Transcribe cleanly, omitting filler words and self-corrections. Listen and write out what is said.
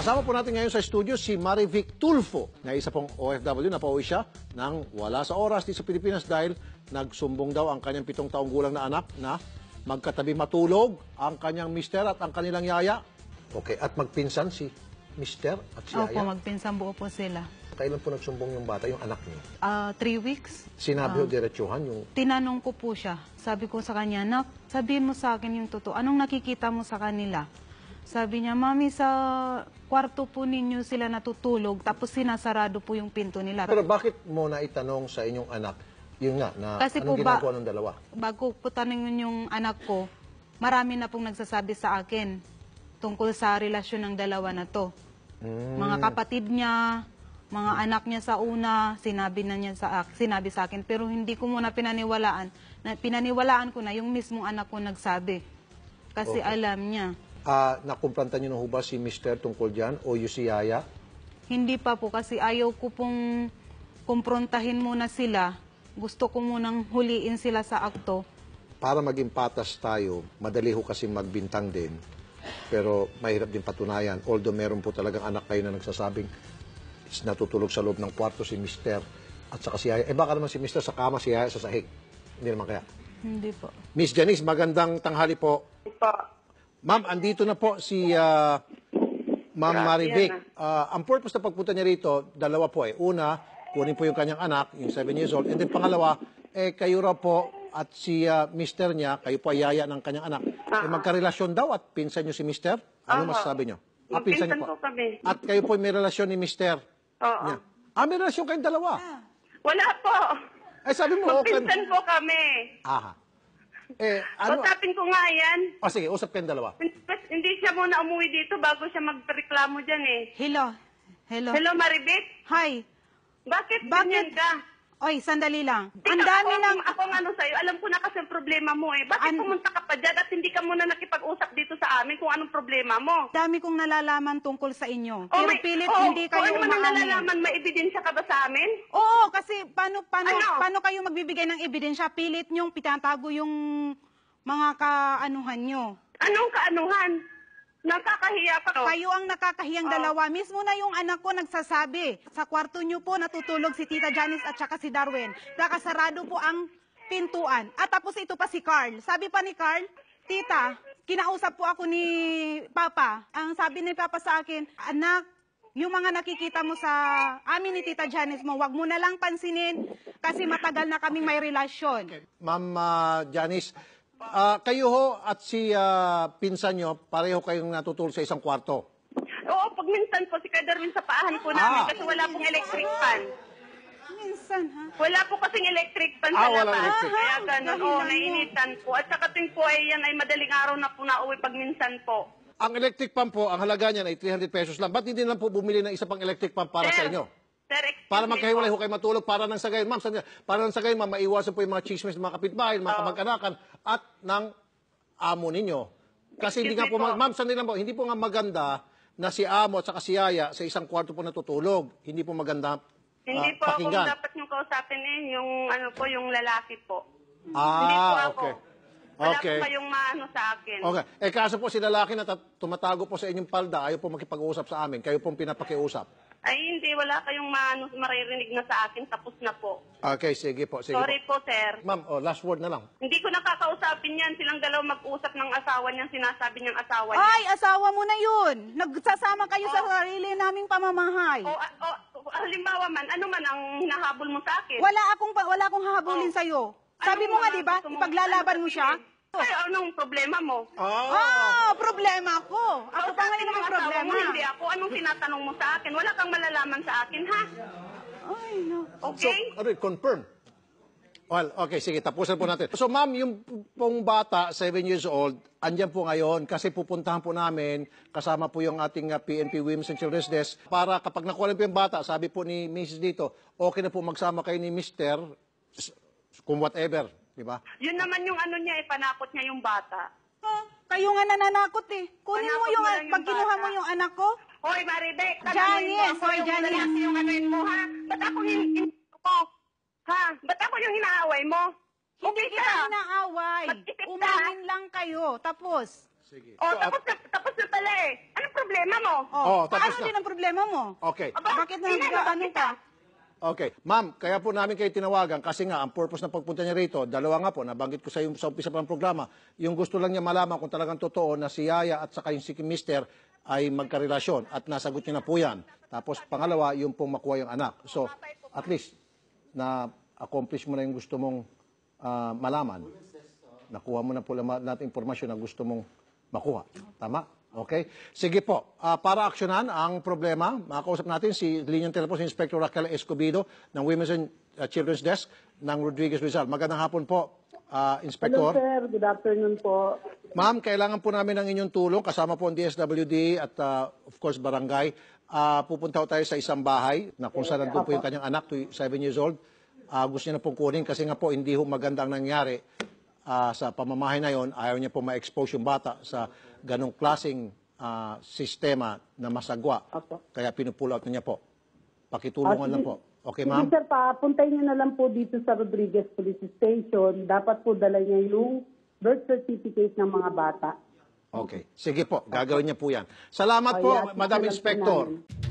Kasama po natin ngayon sa studio si Marivic Tulfo, na isa pong OFW na pauwi siya nang wala sa oras dito sa Pilipinas dahil nagsumbong daw ang kanyang 7 taong gulang na anak na magkatabi matulog ang kanyang mister at ang kanilang yaya. Okay, at magpinsan si mister at si yaya? Opo, magpinsan buo po sila. Kailan po nagsumbong yung bata, yung anak niyo? 3 weeks. Sinabi ho diretsuhan yung... Tinanong ko po siya. Sabi ko sa kanya, "Nak, sabihin mo sa akin yung totoo. Anong nakikita mo sa kanila?" Sabi niya, "Mami, sa kwarto po ninyo sila natutulog, tapos sinasarado po yung pinto nila." Pero bakit mo na itanong sa inyong anak, yun nga, na Kasi anong po ginagawa ng dalawa? Bago po tanongin yung anak ko, marami na pong nagsasabi sa akin tungkol sa relasyon ng dalawa na to. Mga kapatid niya, mga anak niya sa una, sinabi sa akin, pero hindi ko muna pinaniwalaan. Pinaniwalaan ko na yung mismong anak ko nagsabi. Kasi alam niya. Nakumpranta niyo na ho ba si mister tungkol dyan o yung si yaya? Hindi pa po kasi ayaw ko pong kumprontahin muna sila. Gusto ko munang huliin sila sa akto. Para maging patas tayo, madali ho kasi magbintang din. Pero mahirap din patunayan. Although meron po talagang anak kayo na nagsasabing natutulog sa loob ng kwarto si mister at saka si yaya. Baka naman si mister sa kama, si yaya sa sahig. Hindi naman kaya. Hindi po. Miss Janice, magandang tanghali po. Ma'am, andito na po si Ma'am Marivic. Ang purpose na pagpunta niya rito, dalawa po eh. Una, kunin po yung kanyang anak, yung 7 years old. And then pangalawa, kayo raw po at si mister niya, kayo po ay yaya ng kanyang anak. Magkarelasyon daw at pinsan niyo si mister? Ano masasabi niyo? Pinsan niyo po. Kami. At kayo po may relasyon ni mister? Oo. Niya. May relasyon kayong dalawa? Wala po. Sabi mo, okay. Magpinsan po kami. Aha. Ano? Usapin ko nga yan. Sige, usap kayong dalawa. Hindi siya muna umuwi dito bago siya magreklamo dyan eh. Hello. Hello. Hello, Marivic? Hi. Bakit ganyan ka? Oy, sandali lang. Ang Ikaw, dami lang. Ako ang ano sa'yo, alam ko na kasi ang problema mo eh. Bakit pumunta ka pa dyan at hindi ka muna nakipag-usap dito sa amin kung anong problema mo? Dami kong nalalaman tungkol sa inyo. Pero pilit hindi kayo ano man ang umaamin. nalalaman, may ebidensya ka ba sa amin? Oo, kasi paano Ano? kayo magbibigay ng ebidensya? Pilit nyong pitatago yung mga kaanuhan nyo. Anong kaanuhan? Nakakahiya pa. Kayo ang nakakahiyang dalawa. Mismo na yung anak ko nagsasabi. Sa kwarto nyo po natutulog si Tita Janice at saka si Darwin. Nakasarado po ang pintuan. At tapos ito pa si Carl. Sabi pa ni Carl, "Tita, kinausap po ako ni Papa." Ang sabi ni Papa sa akin, "Anak, yung mga nakikita mo sa amin ni Tita Janice mo, wag mo na lang pansinin kasi matagal na kaming may relasyon." Ma'am Janice, kayo ho at si pinsan nyo, pareho kayong natutulog sa isang kwarto. Oo, pag minsan po si Darwin sa paahan po namin kasi wala pong electric fan. Minsan, ha? Wala po kasing electric fan sa walang labas. electric. Kaya ganun, Dahilan mo. nainitan po. At saka tuwing po ay yan ay madaling araw na po nauwi pag minsan po. Ang electric pump po, ang halaga niyan ay 300 pesos lang. Ba't hindi lang po bumili ng isa pang electric pump para sa inyo? Sir, excuse Para me magkahiwalay ho po. kayo matulog, para nang sa gayon. Ma'am, para nang sa gayon, ma'am, maiwasan po yung mga chismis ng mga kapitbahay, mga kamag-anakan, at ng amo ninyo. Kasi hindi nga po, Excuse me po. ma'am, sandali lang po, hindi po nga maganda na si amo at saka si yaya sa isang kwarto po natutulog. Hindi po maganda Hindi po ako pakinggan. dapat yung kausapin yung ano po, yung lalaki po. Hindi po ako. Okay. Wala Okay. po kayong maano sa akin. Okay. Kaso po si lalaki na tumatago po sa inyong palda, ayaw po makipag-usap sa amin. Kayo pong pinapakiusap. Ay, hindi. Wala kayong maano, maririnig na sa akin. Tapos na po. Okay, sige po. Sige Sorry po, sir. Ma'am, last word na lang. Hindi ko nakakausapin yan. Silang dalawa mag-usap ng asawa niyan. Sinasabi niyang asawa niya. Ay, asawa mo na yun. Nagsasama kayo sa sarili naming pamamahay. Halimbawa man, ano man ang hinahabol mo sa akin? Wala akong hahabulin sa'yo. Sabi mo nga, di ba? Ipaglalaban mo siya. Ay, anong problema mo? Problema ko. Ako pa ngayon ang problema. Mo, hindi ako. Anong tinatanong mo sa akin? Wala kang malalaman sa akin, ha? Ay, no. Okay? So, confirm. Well, okay, sige, tapusin po natin. So, ma'am, yung pong bata, 7 years old, andyan po ngayon kasi pupuntahan po namin, kasama po yung ating PNP Women's and Children's Desk, para kapag nakuha po yung bata, sabi po ni Mrs. dito, okay na po magsama kayo ni Mr. kung whatever, di ba? Yun naman yung ano niya, panakot niya yung bata. Kayo nga nananakot eh. Kunin mo Panakot yung, mo lang yung pag kinuha mo bata. yung anak ko. Hoy, Maribek, Janice, hoy, yung Janice. lalaki yung anuin mo, ha? Ba't ako mo? Ha? Ba't ako yung hinaaway mo? Hindi Okay kita ka? inaaway. Mag-isip ka. Umamin lang kayo. Tapos. Sige. O, tapos na pala eh. Anong problema mo? Oh, tapos paano na. din ang problema mo? Okay. Bakit nag-ano ka? Okay. Ma'am, kaya po namin kayo tinawagan kasi nga, ang purpose ng pagpunta niya rito, dalawa nga po, nabanggit ko sa umpisa pa ng programa, yung gusto lang niya malaman kung talagang totoo na si Yaya at saka yung si Mister ay magkarelasyon at nasagot niya na po yan. Tapos pangalawa, yung pong makuha yung anak. So, at least, na-accomplish mo na yung gusto mong malaman. Nakuha mo na po lahat ng informasyon na gusto mong makuha. Tama? Okay? Sige po. Para aksyonan ang problema, makakausap natin si linyang telepono si Inspector Raquel Escobedo ng Women's and Children's Desk ng Rodriguez Rizal. Magandang hapon po, Inspector. Hello sir, good afternoon po. Ma'am, kailangan po namin ng inyong tulong. Kasama po ang DSWD at of course barangay. Pupunta po tayo sa isang bahay na kung saan nandun po yung kanyang anak, 7 years old. Gusto niya na pong kunin kasi nga po hindi ho maganda ang nangyari sa pamamahay na yon. Ayaw niya po ma-expose yung bata sa ganong klaseng sistema na masagwa. Apo. Kaya pinupull out niya po. Pakitulungan lang po. Okay, Sige ma'am? sir, papuntay niyo na lang po dito sa Rodriguez Police Station. Dapat po dala niya yung birth certificate ng mga bata. Okay. Sige po, gagawin niya po yan. Salamat po, Ayan, Madam sige lang po Inspector. namin.